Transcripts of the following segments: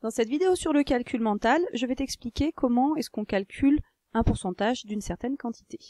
Dans cette vidéo sur le calcul mental, je vais t'expliquer comment est-ce qu'on calcule un pourcentage d'une certaine quantité.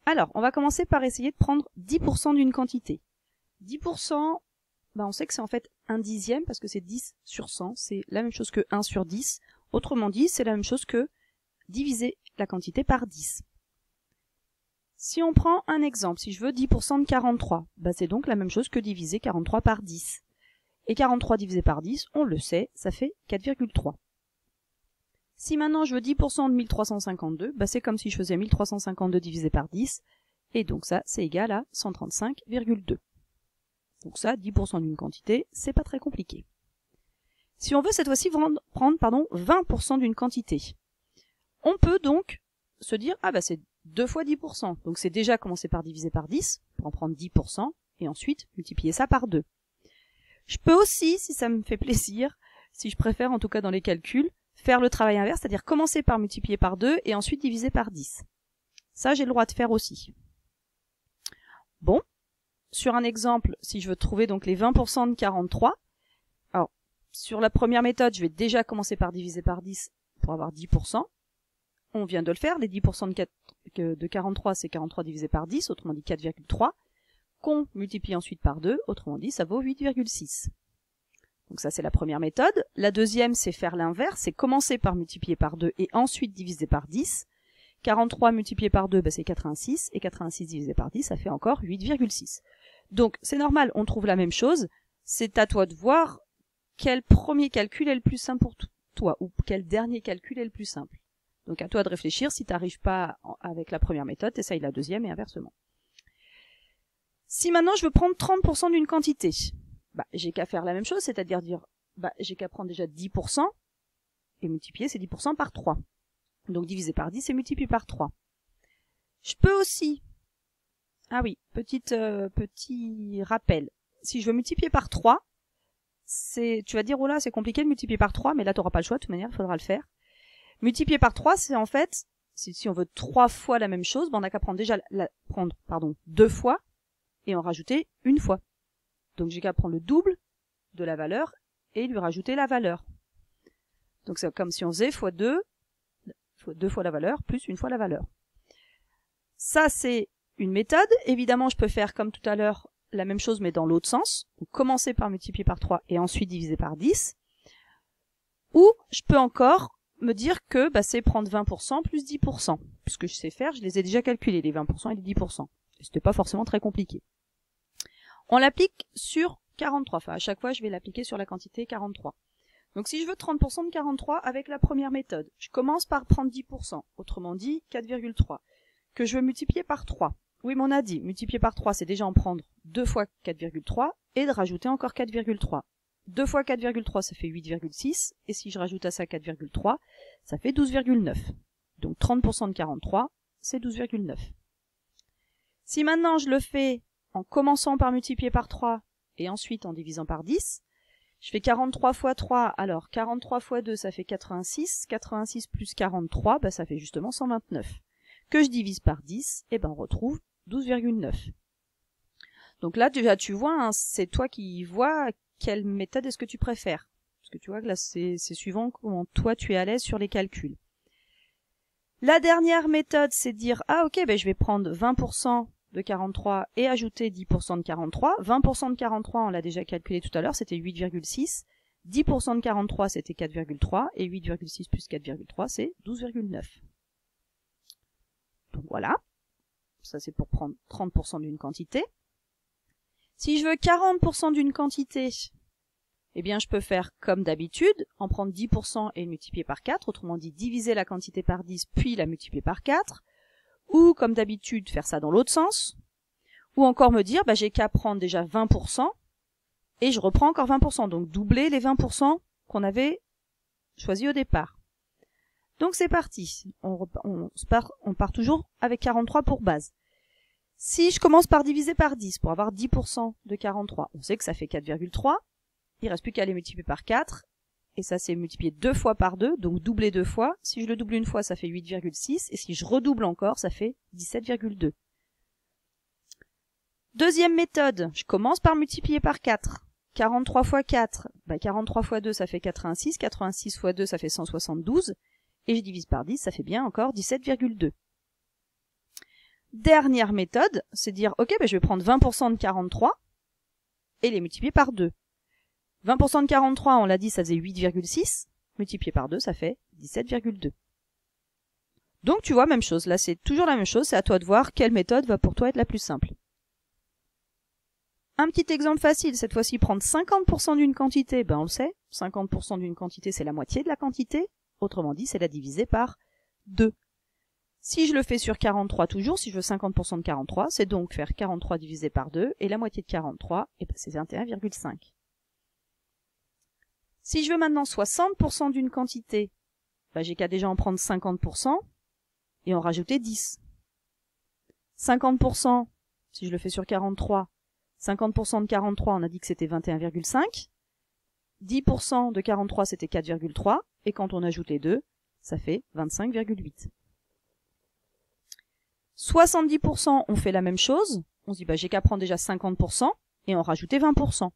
Alors, on va commencer par essayer de prendre 10% d'une quantité. 10%, on sait que c'est en fait un dixième parce que c'est 10 sur 100, c'est la même chose que 1 sur 10. Autrement dit, c'est la même chose que diviser la quantité par 10. Si on prend un exemple, si je veux 10% de 43, c'est donc la même chose que diviser 43 par 10. Et 43 divisé par 10, on le sait, ça fait 4,3. Si maintenant je veux 10% de 1352, c'est comme si je faisais 1352 divisé par 10, et donc ça, c'est égal à 135,2. Donc ça, 10% d'une quantité, c'est pas très compliqué. Si on veut cette fois-ci prendre 20% d'une quantité, on peut donc se dire, c'est 2 fois 10%, donc c'est déjà commencer par diviser par 10, pour en prendre 10%, et ensuite multiplier ça par 2. Je peux aussi, si ça me fait plaisir, si je préfère en tout cas dans les calculs, faire le travail inverse, c'est-à-dire commencer par multiplier par 2 et ensuite diviser par 10. Ça, j'ai le droit de faire aussi. Bon, sur un exemple, si je veux trouver donc les 20% de 43, alors sur la première méthode, je vais déjà commencer par diviser par 10 pour avoir 10%. On vient de le faire, les 10% de 43, c'est 43 divisé par 10, autrement dit 4,3. Qu'on multiplie ensuite par 2, autrement dit, ça vaut 8,6. Donc ça, c'est la première méthode. La deuxième, c'est faire l'inverse, c'est commencer par multiplier par 2 et ensuite diviser par 10. 43 multiplié par 2, c'est 86, et 86 divisé par 10, ça fait encore 8,6. Donc, c'est normal, on trouve la même chose. C'est à toi de voir quel premier calcul est le plus simple pour toi, ou quel dernier calcul est le plus simple. Donc, à toi de réfléchir. Si tu n'arrives pas avec la première méthode, essaye la deuxième et inversement. Si maintenant je veux prendre 30% d'une quantité, j'ai qu'à faire la même chose, c'est-à-dire j'ai qu'à prendre déjà 10% et multiplier ces 10% par 3. Donc diviser par 10 et multiplier par 3. Je peux aussi, petit rappel, si je veux multiplier par 3, tu vas dire, oh là, c'est compliqué de multiplier par 3, mais là tu n'auras pas le choix, de toute manière, il faudra le faire. Multiplier par 3, c'est en fait, si on veut 3 fois la même chose, on n'a qu'à prendre déjà prendre 2 fois, et en rajouter une fois. Donc j'ai qu'à prendre le double de la valeur et lui rajouter la valeur. Donc c'est comme si on faisait fois 2 fois la valeur plus une fois la valeur. Ça c'est une méthode. Évidemment je peux faire comme tout à l'heure la même chose mais dans l'autre sens. Donc commencer par multiplier par 3 et ensuite diviser par 10. Ou je peux encore me dire que c'est prendre 20% plus 10%. Puisque je sais faire, je les ai déjà calculés, les 20% et les 10%. Et c'était pas forcément très compliqué. On l'applique sur 43. Enfin, à chaque fois, je vais l'appliquer sur la quantité 43. Donc, si je veux 30% de 43 avec la première méthode, je commence par prendre 10%, autrement dit 4,3, que je veux multiplier par 3. Oui, mais on a dit, multiplier par 3, c'est déjà en prendre 2 fois 4,3 et de rajouter encore 4,3. 2 fois 4,3, ça fait 8,6, et si je rajoute à ça 4,3, ça fait 12,9. Donc, 30% de 43, c'est 12,9. Si maintenant je le fais en commençant par multiplier par 3 et ensuite en divisant par 10, je fais 43 fois 3, alors 43 fois 2 ça fait 86, 86 plus 43, ça fait justement 129. Que je divise par 10, on retrouve 12,9. Donc là déjà tu vois, c'est toi qui vois quelle méthode est-ce que tu préfères. Parce que tu vois que là c'est suivant comment toi tu es à l'aise sur les calculs. La dernière méthode c'est de dire, je vais prendre 20% de 43 et ajouter 10% de 43. 20% de 43, on l'a déjà calculé tout à l'heure, c'était 8,6. 10% de 43, c'était 4,3. Et 8,6 plus 4,3, c'est 12,9. Donc voilà. Ça, c'est pour prendre 30% d'une quantité. Si je veux 40% d'une quantité, je peux faire comme d'habitude, en prendre 10% et multiplier par 4. Autrement dit, diviser la quantité par 10, puis la multiplier par 4. Ou, comme d'habitude, faire ça dans l'autre sens. Ou encore me dire, j'ai qu'à prendre déjà 20%, et je reprends encore 20%. Donc, doubler les 20% qu'on avait choisi au départ. Donc, c'est parti. On part toujours avec 43 pour base. Si je commence par diviser par 10, pour avoir 10% de 43, on sait que ça fait 4,3. Il reste plus qu'à les multiplier par 4. Et ça, c'est multiplié 2 fois par 2, donc doubler 2 fois. Si je le double une fois, ça fait 8,6. Et si je redouble encore, ça fait 17,2. Deuxième méthode, je commence par multiplier par 4. 43 fois 4, 43 fois 2, ça fait 86. 86 fois 2, ça fait 172. Et je divise par 10, ça fait bien encore 17,2. Dernière méthode, c'est dire, ok, je vais prendre 20% de 43 et les multiplier par 2. 20% de 43, on l'a dit, ça faisait 8,6. Multiplié par 2, ça fait 17,2. Donc tu vois, même chose. Là, c'est toujours la même chose. C'est à toi de voir quelle méthode va pour toi être la plus simple. Un petit exemple facile, cette fois-ci, prendre 50% d'une quantité, on le sait. 50% d'une quantité, c'est la moitié de la quantité. Autrement dit, c'est la diviser par 2. Si je le fais sur 43 toujours, si je veux 50% de 43, c'est donc faire 43 divisé par 2, et la moitié de 43, c'est 21,5. Si je veux maintenant 60% d'une quantité, j'ai qu'à déjà en prendre 50% et en rajouter 10. 50%, si je le fais sur 43, 50% de 43, on a dit que c'était 21,5. 10% de 43, c'était 4,3. Et quand on ajoute les deux, ça fait 25,8. 70%, on fait la même chose. On se dit, j'ai qu'à prendre déjà 50% et en rajouter 20%.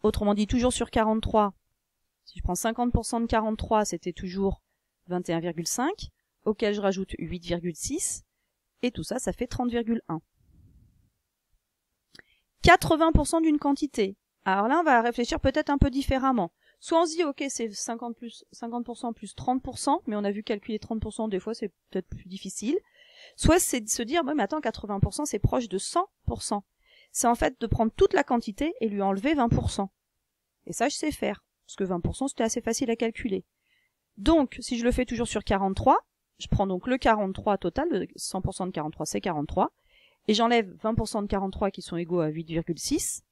Autrement dit, toujours sur 43, si je prends 50% de 43, c'était toujours 21,5, auquel je rajoute 8,6, et tout ça, ça fait 30,1. 80% d'une quantité. Alors là, on va réfléchir peut-être un peu différemment. Soit on se dit, ok, c'est 50% plus 30%, mais on a vu calculer 30%, des fois, c'est peut-être plus difficile. Soit c'est de se dire, mais attends, 80%, c'est proche de 100%. C'est en fait de prendre toute la quantité et lui enlever 20%. Et ça, je sais faire. Parce que 20%, c'était assez facile à calculer. Donc, si je le fais toujours sur 43, je prends donc le 43 total, le 100% de 43, c'est 43. Et j'enlève 20% de 43 qui sont égaux à 8,6.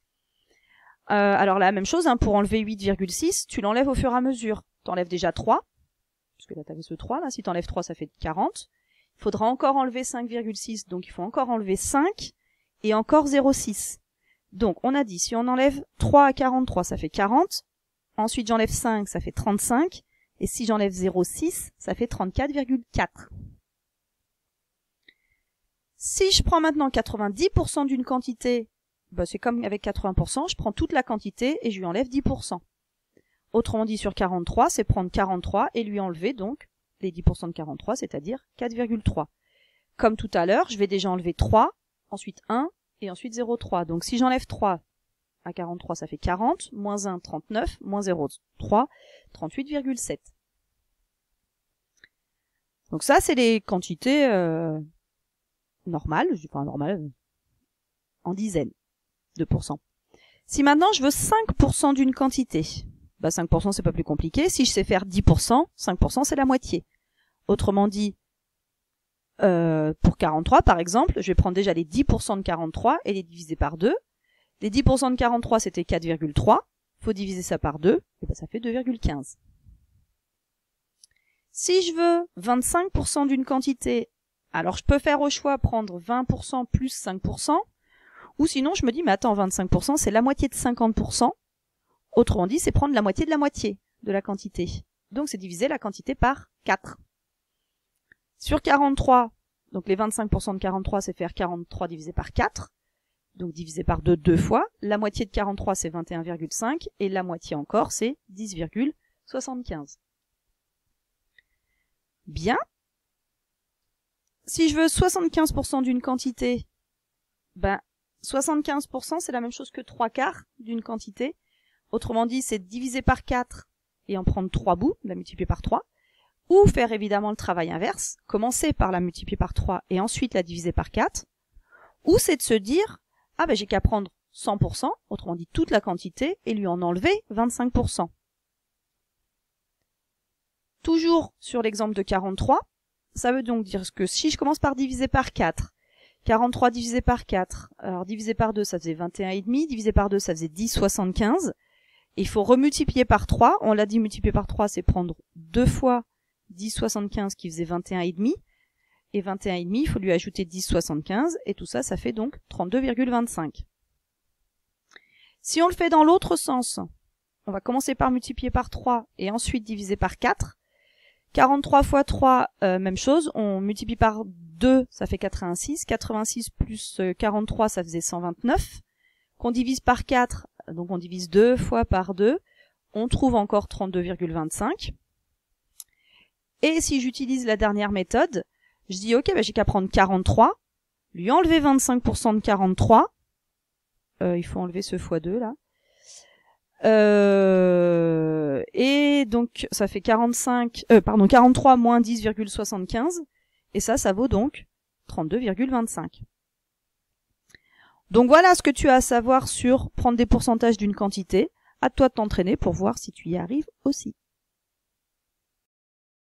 Alors la même chose, pour enlever 8,6, tu l'enlèves au fur et à mesure. T'enlèves déjà 3, puisque là t'avais ce 3, là, si t'enlèves 3, ça fait 40. Il faudra encore enlever 5,6, donc il faut encore enlever 5, et encore 0,6. Donc on a dit, si on enlève 3 à 43, ça fait 40. Ensuite j'enlève 5, ça fait 35. Et si j'enlève 0,6, ça fait 34,4. Si je prends maintenant 90% d'une quantité, c'est comme avec 80%, je prends toute la quantité et je lui enlève 10%. Autrement dit, sur 43, c'est prendre 43 et lui enlever donc les 10% de 43, c'est-à-dire 4,3. Comme tout à l'heure, je vais déjà enlever 3, ensuite 1 et ensuite 0,3. Donc si j'enlève 3 à 43, ça fait 40, moins 1, 39, moins 0,3, 38,7. Donc ça, c'est les quantités normales, en dizaines de pourcents. Si maintenant je veux 5% d'une quantité, 5% c'est pas plus compliqué. Si je sais faire 10%, 5% c'est la moitié. Autrement dit, pour 43 par exemple, je vais prendre déjà les 10% de 43 et les diviser par 2. Les 10% de 43 c'était 4,3. Faut diviser ça par 2, et ça fait 2,15. Si je veux 25% d'une quantité, alors je peux faire au choix prendre 20% plus 5%, ou sinon je me dis, mais attends, 25% c'est la moitié de 50%, autrement dit c'est prendre la moitié de la quantité. Donc c'est diviser la quantité par 4. Sur 43, donc les 25% de 43 c'est faire 43 divisé par 4, donc divisé par 2 deux fois, la moitié de 43 c'est 21,5, et la moitié encore c'est 10,75. Bien. Si je veux 75% d'une quantité, 75% c'est la même chose que 3/4 d'une quantité. Autrement dit, c'est diviser par 4 et en prendre 3 bouts, la multiplier par 3. Ou faire évidemment le travail inverse, commencer par la multiplier par 3 et ensuite la diviser par 4. Ou c'est de se dire, j'ai qu'à prendre 100%, autrement dit toute la quantité, et lui en enlever 25%. Toujours sur l'exemple de 43, ça veut donc dire que si je commence par diviser par 4, 43 divisé par 4, alors divisé par 2 ça faisait 21,5, divisé par 2 ça faisait 10,75, il faut remultiplier par 3, on l'a dit multiplier par 3 c'est prendre 2 fois 10,75 qui faisait 21,5, et 21,5 il faut lui ajouter 10,75, et tout ça, ça fait donc 32,25. Si on le fait dans l'autre sens, on va commencer par multiplier par 3 et ensuite diviser par 4. 43 fois 3, même chose, on multiplie par 2, ça fait 86. 86 plus 43, ça faisait 129. Qu'on divise par 4, Donc on divise 2 fois par 2. On trouve encore 32,25. Et si j'utilise la dernière méthode, je dis ok, j'ai qu'à prendre 43, lui enlever 25% de 43. Il faut enlever ce fois 2 là. Et donc ça fait 43 moins 10,75. Et ça vaut donc 32,25. Donc voilà ce que tu as à savoir sur prendre des pourcentages d'une quantité. À toi de t'entraîner pour voir si tu y arrives aussi.